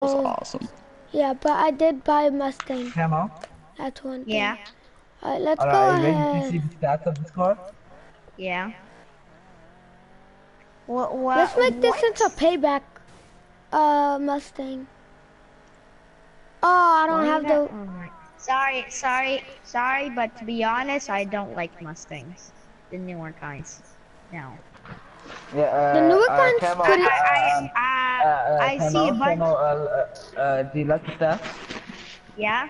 was Oh, awesome. yeah, but I did buy a Mustang. Camo? That's one thing. Yeah. Alright, let's go Alright, are you ready to see ahead. the stats of this car? Yeah. Let's make this into a What? payback Mustang. Oh, I don't Why you have got? the... Oh my. Sorry, but to be honest, I don't like Mustangs, the newer kinds. No. Yeah, The newer one's Camo, pretty... I see a bunch. do you like the stats? Yeah.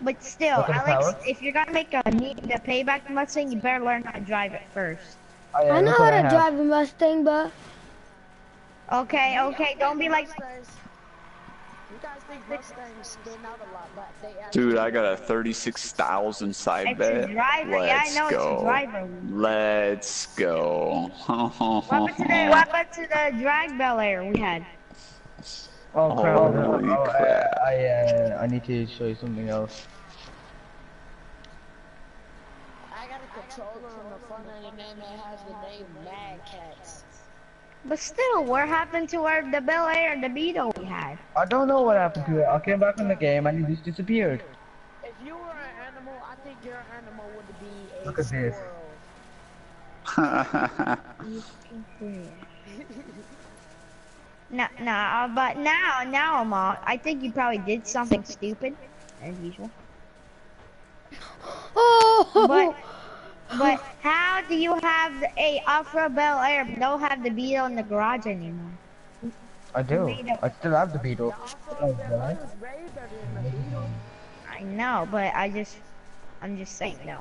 But still, Look at the Alex, power. if you're gonna make the payback Mustang, you better learn how to drive it first. Oh yeah, I know look what how I to have. drive a Mustang, but... Okay, don't be like. You guys think Mustangs stand out a lot, but they Dude, actually I got a 36,000 side It's bet. a driver. Yeah, I Let's know it's a go. driver. Let's go. What happened to the drag Bel Air we had? Oh crap! Holy crap. I need to show you something else. I got a controller on the front of the name that has the name Mad Cats. But still, what happened to the Bel Air and the Beetle we had? I don't know what happened to it. I came back in the game and it just disappeared. If you were an animal, I think your animal would be a Look at this. squirrel. No, but now I'm all. I think you probably did something stupid, as usual. Oh! But how do you have a off-road Bel Air but don't have the Beetle in the garage anymore? I do. I still have the Beetle. The Bel Air is way better than the Beetle. I know, but I'm just saying no.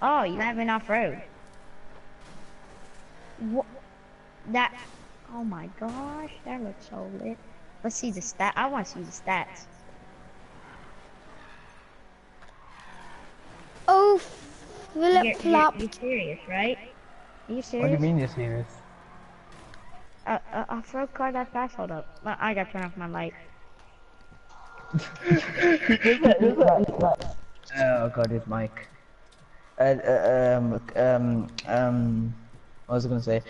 Oh, you have an off-road. What? That. Oh my gosh, that looks so lit. Let's see the stat. I want to see the stats. Oh, flip flop. You're serious, right? Are you serious? What do you mean you're serious? Off-road car that fast. Hold up. I gotta turn off my light. Oh god, his mic. What was I gonna say?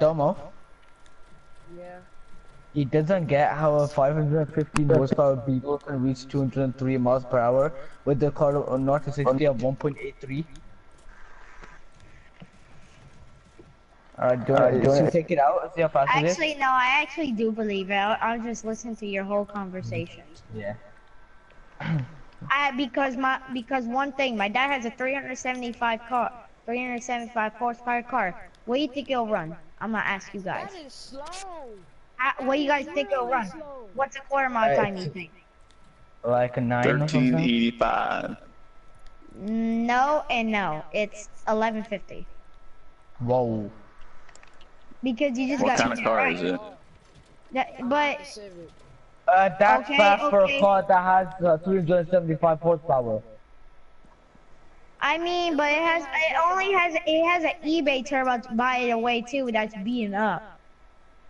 Domo. Yeah. He doesn't get how a 515 horsepower Beetle can reach 203 miles per hour with the car on 0 to 60 of 1.83. Alright, do you want to take it out and see how fast it is? Actually, no, I actually do believe it. I'll just listen to your whole conversation. Yeah. Because one thing, my dad has a 375 horsepower car. What do you think it'll run? I'm gonna ask you guys. That is slow. What do you guys think it'll run? What's a quarter mile time you think? Like a 9 or something? 1385. No and no. It's 1150. Whoa. Because you just What got kind of car is it? But Civic. That's Okay, fast for a okay. car that has 375 horsepower. I mean, but it has an eBay turbo by the way too that's beaten up.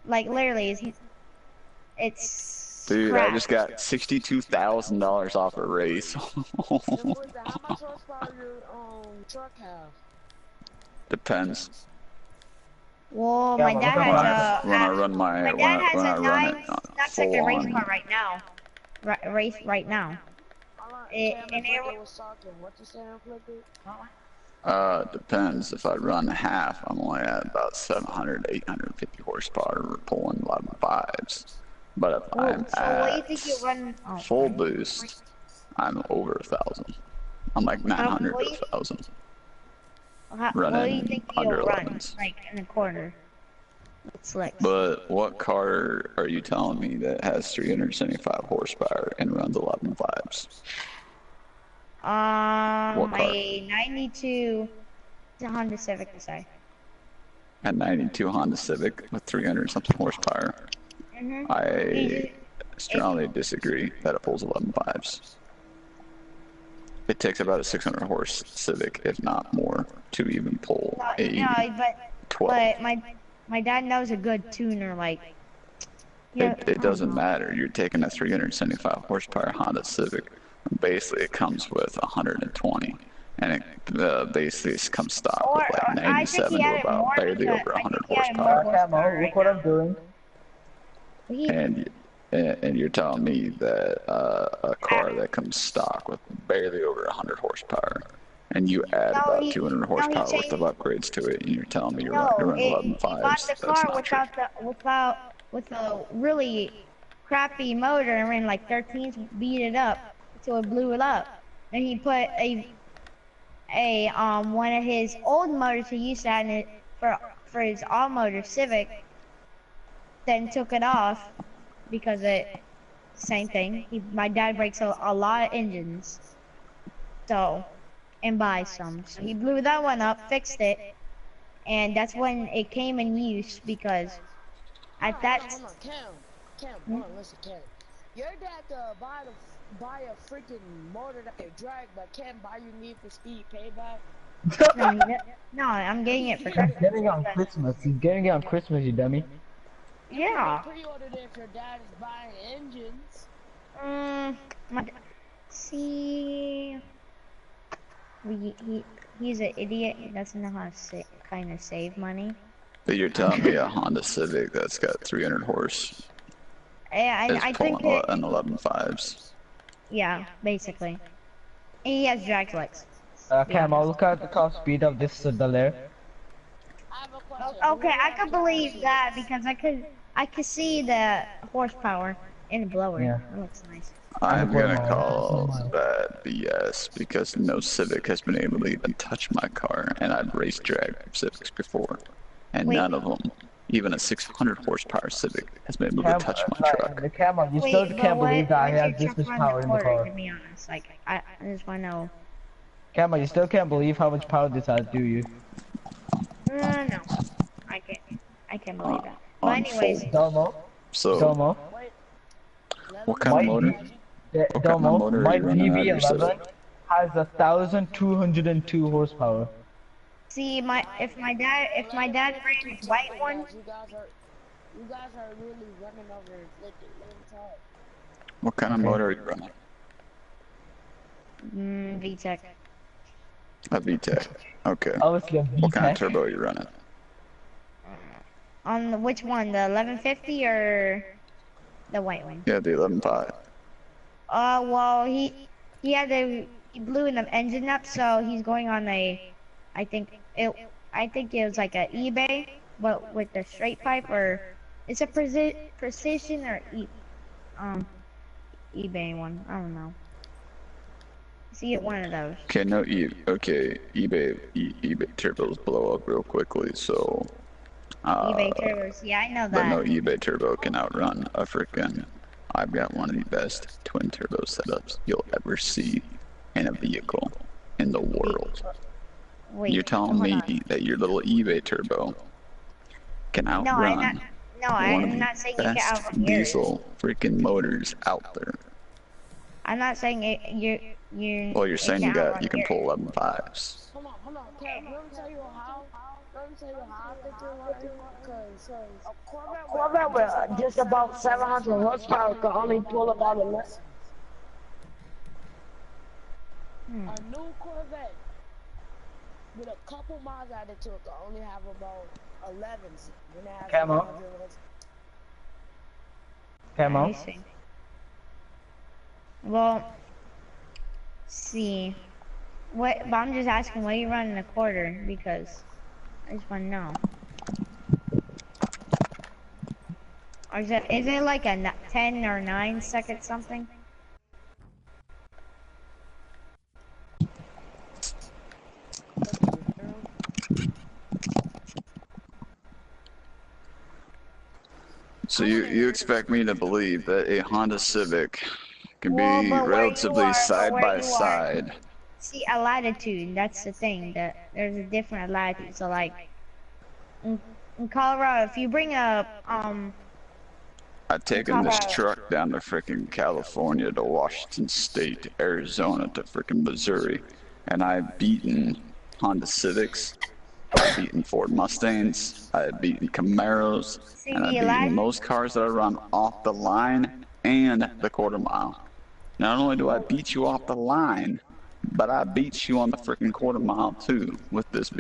Like literally, it's Dude, crap. I just got $62,000 off a race. How much horsepower your truck have? Depends. Well, Yeah, my but dad look at has When I run my my dad has when I a run it 9. That's like full a race on. car right now. Race right now. What you saying, Flippy? Depends. If I run half, I'm only at about 700 to 850 horsepower. We're pulling 11.5s. But if I'm So what do you at think you run? Oh, full boost, I'm over 1,000. I'm like 900 what to do you- 1,000. what do you Running think under you'll run? 11s. Like in the corner. It's like. But what car are you telling me that has 375 horsepower and runs 11.5s? What car? A 92 Honda Civic to say. A 92 Honda Civic with 300 something horsepower. I strongly disagree that it pulls 11.5s. It takes about a 600 horse Civic, if not more, to even pull a 12. But my dad knows a good tuner, like. Yeah, It doesn't matter. You're taking a 375 horsepower Honda Civic. Basically, it comes with 120, and it basically comes stock with like 97 to about barely over 100 horsepower. Camo, look what I'm doing. And you're telling me that a car that comes stock with barely over 100 horsepower, and you add about 200 horsepower worth of upgrades to it, and you're telling me you're running 11.5s? That's not true. With a really crappy motor and ran like 13s, beat it up until it blew it up. And he put one of his old motors he used to have in it for his all motor Civic, then took it off because same thing. My dad breaks a lot of engines, and buys some. So he blew that one up, fixed it, and that's when it came in use because at that. Hold on, Cam, hold on, listen, Cam. Your dad buy a freaking motor that can drag, but can't buy you Need for Speed Payback. No, I'm getting it for He's getting it on Christmas. He's getting it on Christmas, you dummy. Yeah. Pre-ordered it if your dad is buying engines. See, he's an idiot. He doesn't know how to kind of save money. But you're telling me a Honda Civic that's got 300 horse I think an 11.5s. Yeah, basically. He has drag legs. Cam, I'll look at the top speed of this Delaire. I have a question. Okay, I could believe that because I could see the horsepower in the blower. Yeah. That looks nice. I'm gonna call that BS because no Civic has been able to even touch my car, and I've race dragged Civics before, and none of them, even a 600 horsepower Civic, has been able to touch my truck. The camera, you still can't believe that I have this much power in the car. To be honest, like I just want to know. Camera, you still can't believe how much power this has, do you? No, I can't believe that. But anyways, Domo. So, Domo. what kind of motor? Domo, my DB11 DB11 has 1,202 horsepower. see, if my dad ran his white one. You guys are really running over like the time. What kind of motor are you running? VTEC. A VTEC. Okay. Obviously, a VTEC. What kind of turbo are you running? On which one, the 1150 or the white one? Yeah, the 11.5. Well, he blew the engine up, so he's going on I think it was like a eBay, but with the straight pipe, or it's a precision or eBay one. I don't know. See it one of those. Okay, eBay turbos blow up real quickly, so. eBay turbos, yeah, I know But that. no eBay turbo can outrun a frickin'. I've got one of the best twin turbo setups you'll ever see in a vehicle in the world. Wait, You're telling me that your little eBay turbo can outrun I'm not saying you can best outrun yours. diesel freaking motors out there? I'm not saying you. Well, you're saying you can pull 11.5s. Hold on, Cam, let me tell you how I think you're running, because a Corvette with just about 700 horsepower can only pull about 11. A new Corvette with a couple miles added to it can only have about 11s. Camo. Camo. Well, see, but I'm just asking why you running a quarter, because I just want to know. Or is it like a 10 or 9 second something? So you expect me to believe that a Honda Civic can be But relatively side by side? See, a latitude, that's the thing, that there's a different latitude. So like in Colorado, if you bring up I've taken this truck down to frickin' California, to Washington State, to Arizona, to frickin' Missouri, and I've beaten Honda Civics, I've beaten Ford Mustangs, I've beaten Camaros, and I've beaten most cars that I run off the line and the quarter mile. Not only do I beat you off the line, but I beat you on the frickin' quarter mile too with this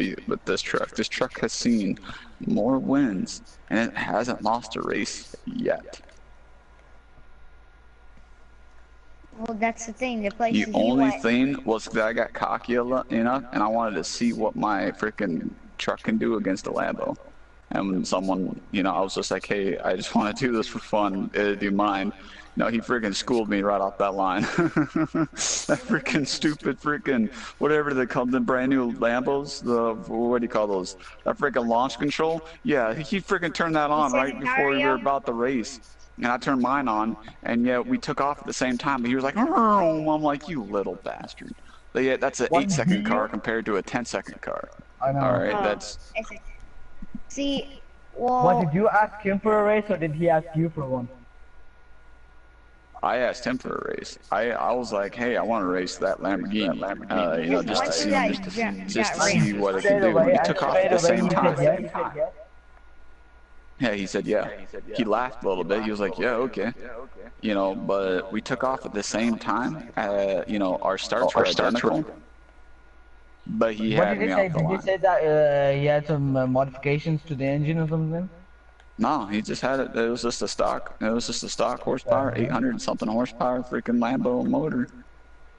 truck. This truck has seen more wins, and it hasn't lost a race yet. that's the thing. The The places you only went. thing was that I got cocky enough, and I wanted to see what my freaking truck can do against a Lambo. And when someone, you know, I was just like, hey, I just want to do this for fun. Do you mind? No, he freaking schooled me right off that line. That freaking stupid freaking, whatever they call them, brand new Lambos, what do you call those? That freaking launch control? Yeah, he freaking turned that You on said right before we were Mario? about to race. And I turned mine on, and yeah, we took off at the same time. But he was like, "Oh," I'm like, you little bastard. But yeah, that's an What 8-second did car you? compared to a 10-second car. I know. All right, Oh, that's. see, What, well, did you ask him for a race or did he ask you for one? I asked him for a race. I was like, hey, I want to race that Lamborghini. You know, just to once see, you just got to see what it Straight can do. away, We and took off straight at the away same he time. said yes. Yeah, he said yeah. He laughed a little bit. He was like, yeah, okay. You know, but we took off at the same time. You know, our starts were identical. But he What had did he me say? off the Did he line. say that he had some modifications to the engine or something? No, he just had it. It was just a stock. It was just a stock horsepower, 800 and something horsepower, freaking Lambo motor,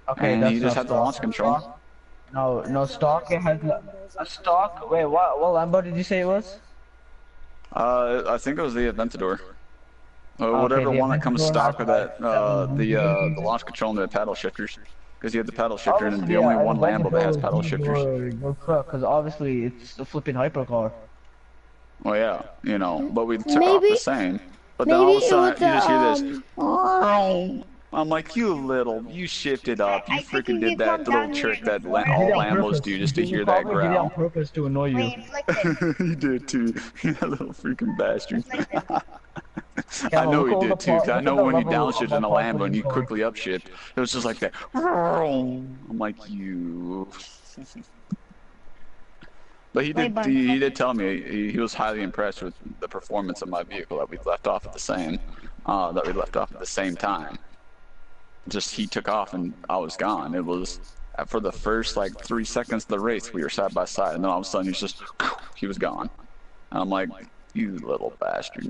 Okay, and he that's just not had the launch stock. control. No, stock. It has a stock. Wait, what Lambo did you say it was? I think it was the Aventador. Okay, Whatever the one that comes Aventador stock has with like that, the 700. launch control and the paddle shifters, because you had the paddle shifter, and Obviously, the only an one Lambo that Aventador has would paddle be shifters. your truck, because obviously it's a flipping hypercar. Well, yeah, you know, but we took off Maybe, the same. But then all maybe of a it was sudden, you just hear this. the I'm like, you shifted up. You I think freaking if you did that come little down here trick in that He did all it on Lambos purpose. do just to He hear that probably did it on growl. purpose to annoy you. wait, inflicted, He did too. That little freaking bastard. inflicted. I Camel, know look he at did too. 'Cause I look at know the when he level of downshifted my in a Lambo and confidence he score. quickly upshift, it was just like that. I'm like, you. But Wait, but he did tell me he was highly impressed with the performance of my vehicle that we left off at the same time. Just he took off and I was gone. It was for the first like 3 seconds of the race we were side by side, and then all of a sudden he was gone. And I'm like, you little bastard.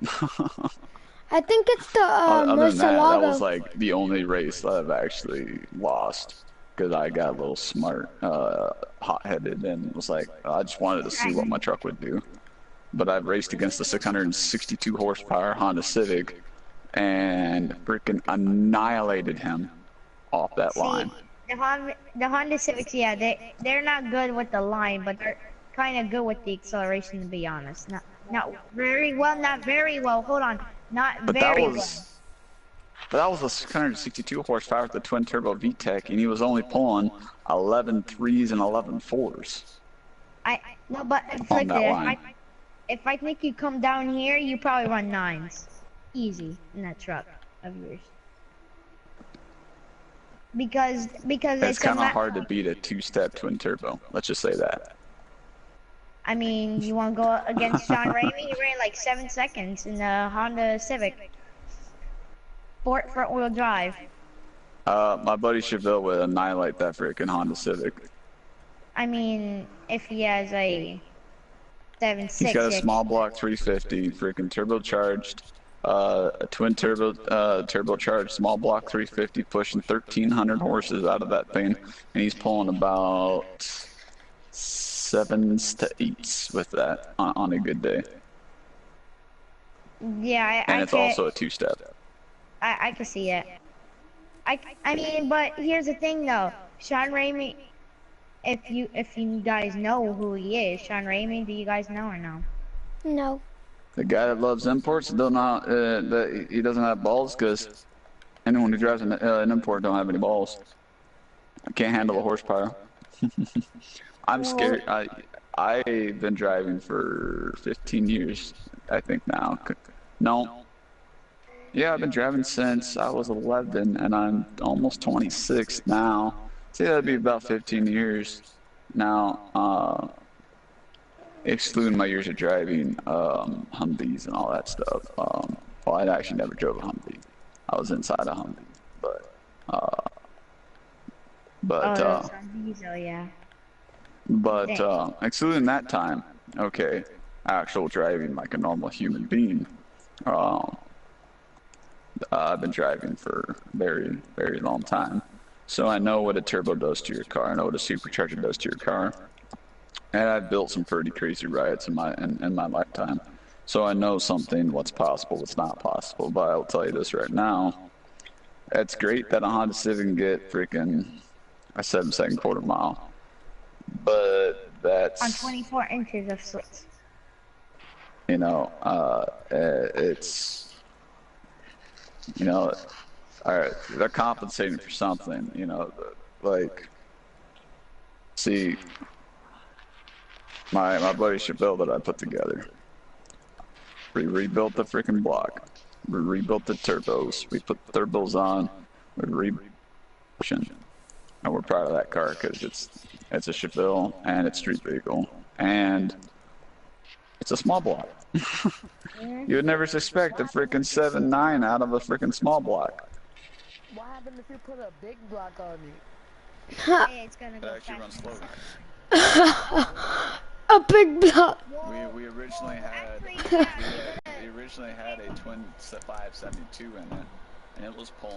I think it's the Other than that, that was Murcielago. like the only race that I've actually lost because I got a little smart, hot-headed, and was like, I just wanted to see what my truck would do. But I've raced against the 662 horsepower Honda Civic and freaking annihilated him off that See, line. the Honda Civics, yeah, they're not good with the line, but they're kind of good with the acceleration, to be honest. Not very well, not very well. Hold on, not But very that well. was. But that was a 662 horsepower with the twin turbo VTEC, and he was only pulling 11 threes and 11 fours No, but on inflicted. that line. If I think you come down here, you probably run 9s, easy in that truck of yours. Because It's it's kind of hard to beat a two-step twin turbo. Let's just say that. I mean, you want to go against John Ramey? He ran like 7 seconds in the Honda Civic. Front wheel drive. My buddy Chevelle would annihilate that freaking Honda Civic. I mean, if he has a 7.6. He's got a yeah, small block 350, freaking turbocharged, a twin turbo, turbocharged small block 350, pushing 1,300 horses out of that thing, and he's pulling about 7s to 8s with that on a good day. Yeah, And it's also a two-step. I can see it. I mean, but here's the thing though, Sean Ramey. If you guys know who he is, Sean Ramey, do you guys know or no? No. The guy that loves imports don't know that he doesn't have balls because anyone who drives an import don't have any balls. I can't handle the horsepower. I'm scared. I've been driving for 15 years, I think now. No. Yeah, I've been driving since I was 11, and I'm almost 26 now. So yeah, that'd be about 15 years now, excluding my years of driving Humvees and all that stuff. Well, I actually never drove a Humvee. I was inside a Humvee, That's on diesel, yeah. but excluding that time, okay, actual driving like a normal human being. I've been driving for a very, very long time. So I know what a turbo does to your car. I know what a supercharger does to your car. And I've built some pretty crazy riots in my lifetime. So I know what's possible, what's not possible. But I'll tell you this right now. It's great that a Honda Civic can get freaking a 7-second quarter mile. But that's... On 24 inches of switch. You know, it's... You know, alright, they're compensating for something, you know, like... See... My buddy Chappelle that I put together. We rebuilt the freaking block. We rebuilt the turbos. We put the turbos on. We and we're proud of that car because it's a Chevelle and it's street vehicle and it's a small block. You would never suspect a freaking 7.9 out of a freaking small block. What happened if you put a big block on it? Hey, it's gonna go It actually runs faster. A big block. We originally had a twin 572 in it, and it was pulling.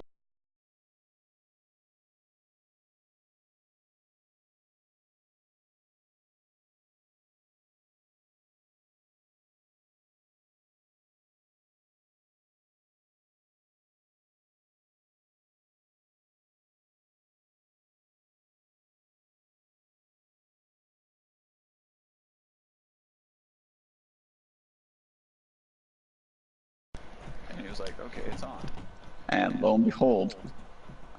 And he was like, okay, it's on. And lo and behold,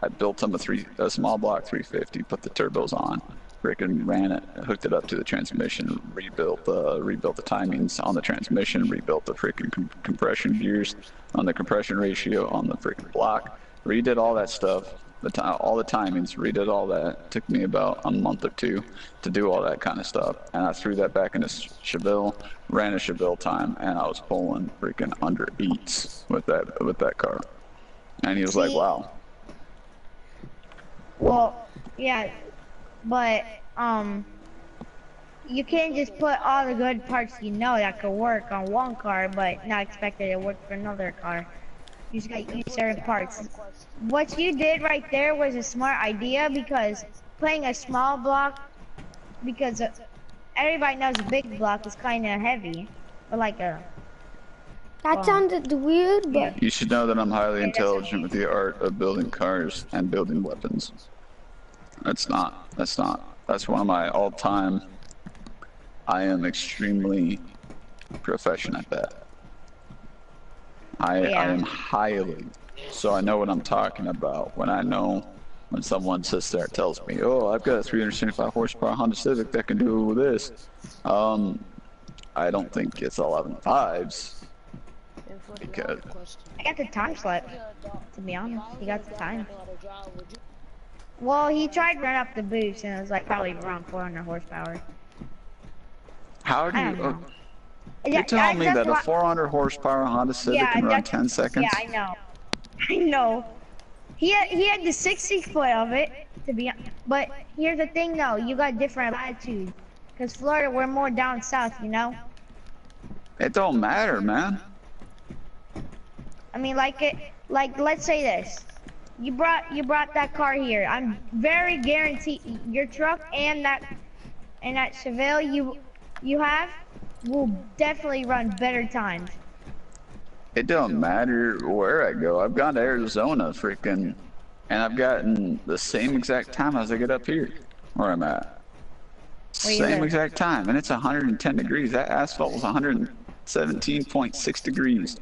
I built him a small block 350, put the turbos on, freaking ran it, hooked it up to the transmission, rebuilt the timings on the transmission, rebuilt the freaking compression gears on the compression ratio on the freaking block, redid all that stuff, all the timings, redid all that. Took me about a month or two to do all that kind of stuff, and I threw that back into Chevelle, ran a Chevelle time, and I was pulling freaking under eats with that car. And he was like, wow. Well, yeah, but you can't just put all the good parts that could work on one car, but not expect it to work for another car. You just got to use certain parts. What you did right there was a smart idea because playing a small block, because everybody knows a big block is kind of heavy, but like a... That sounded weird, but... You should know that I'm highly intelligent with the art of building cars and building weapons. That's one of my all-time... I am extremely proficient at that. I am highly, so I know what I'm talking about when someone sits there and tells me, oh, I've got a 375 horsepower Honda Civic that can do this. I don't think it's 11.5s. Because I got the time slip, to be honest. He got the time. Well, he tried to run up the boost and it was like probably around 400 horsepower. How do you... You're telling me that a 400 horsepower Honda Civic can run 10 seconds? Yeah, I know. I know. He had the 60 foot of it, to be honest. But here's the thing though, you got different latitude. Because Florida, we're more down south, you know? It don't matter, man. I mean, like let's say this. You brought that car here. I'm very guaranteed your truck and that Chevelle you have will definitely run better times. It don't matter where I go. I've gone to Arizona freaking, and I've gotten the same exact time as I get up here where I'm at. Same exact time, and it's 110 degrees. That asphalt was 117.6 degrees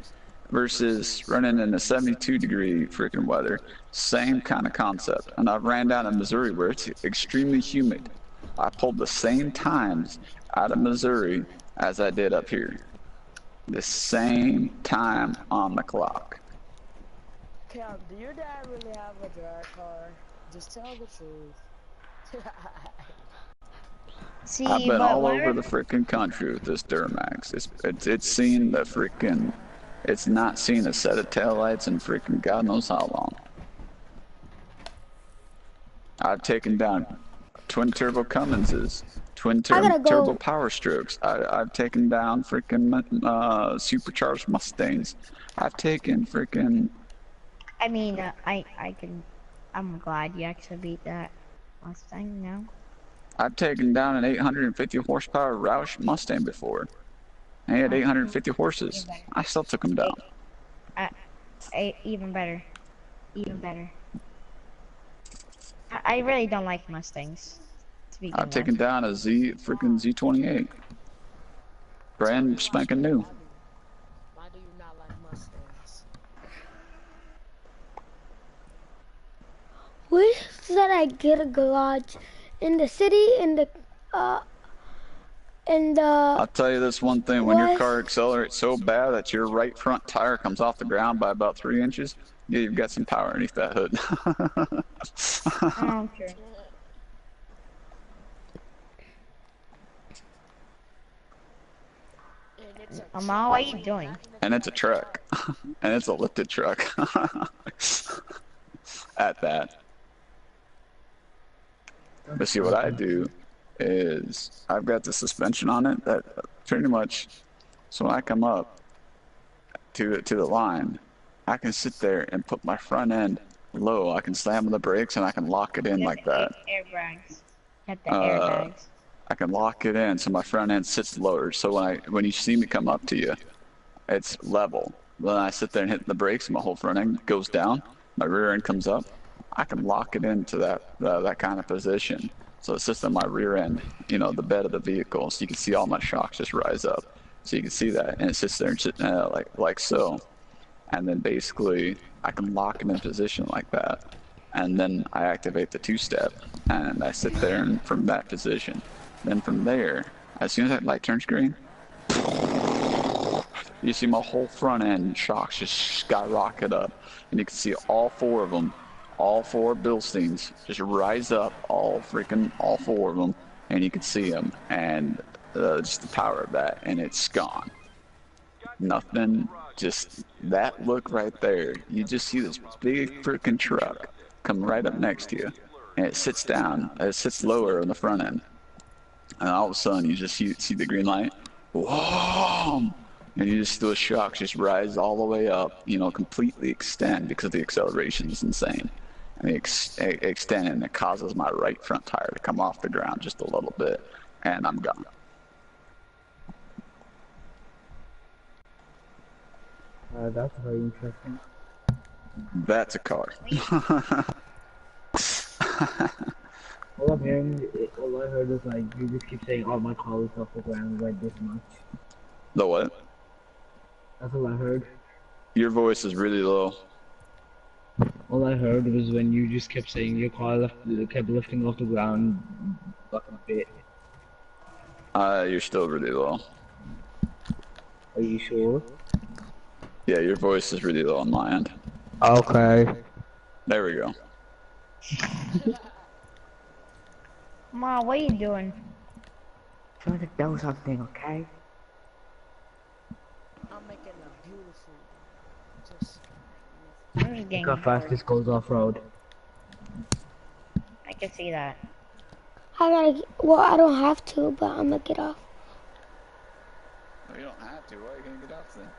versus running in a 72 degree freaking weather. Same kind of concept. And I've ran down in Missouri where it's extremely humid. I pulled the same times out of Missouri as I did up here. The same time on the clock. Cam, do your dad really have a drag car? Just tell the truth. See, I've been all over the freaking country with this Duramax. It's seen the freaking... It's not seen a set of taillights in freaking God knows how long. I've taken down twin turbo Cumminses, twin turbo Power Strokes. I've taken down freaking supercharged Mustangs. I've taken freaking I mean, I'm glad you actually beat that Mustang now. I've taken down an 850 horsepower Roush Mustang before. And he had 850 horses. I still took him down. Even better. Even better. I really don't like Mustangs. To begin I've taken with. down a freaking Z28. Brand spanking new. Why do you not like Mustangs? Wish that I get a garage in the city, I'll tell you this one thing, when your what? car accelerates so bad that your right front tire comes off the ground by about 3 inches, yeah, you've got some power underneath that hood. Oh, true. Amal, what are you doing? And it's a truck. And it's a lifted truck. At that. But see, what I do is I've got the suspension on it that pretty much, so when I come up to the line, I can sit there and put my front end low. I can slam on the brakes and I can lock it in like that. Airbags. Get the airbags. I can lock it in so my front end sits lower. So when you see me come up to you, it's level. When I sit there and hit the brakes and my whole front end goes down, my rear end comes up, I can lock it into that kind of position. So it sits on my rear end, you know, the bed of the vehicle, so you can see all my shocks just rise up. So you can see that, and it sits there and like so. And then basically I can lock it in position like that. And then I activate the two-step, and I sit there and from that position. Then from there, as soon as that light turns green, you see my whole front end shocks just skyrocket up, and you can see all four of them, all four Bilsteins, just rise up, all four of them, and you can see them, and just the power of that, and it's gone. Nothing, just that look right there. You just see this big freaking truck come right up next to you, and it sits down, it sits lower on the front end. And all of a sudden, you just see the green light, whoa, and you just those shocks just rise all the way up, you know, completely extend because the acceleration is insane, and they extend, and it causes my right front tire to come off the ground just a little bit, and I'm gone. That's very interesting. That's a car. All I'm hearing, all I heard is like, you just keep saying, oh, my car is off the ground right this much. The what? That's all I heard. Your voice is really low. All I heard was when you just kept saying your car kept lifting off the ground like a bit. You're still really low. Are you sure? Yeah, your voice is really low on my end. Okay. There we go. Ma, what are you doing? Trying to do something, okay? I'm making a beautiful. Just. I'm just getting Look how fast bored. this goes off-road. I can see that. Well, I don't have to, but I'm gonna get off. No, you don't have to. Why are you gonna get off then?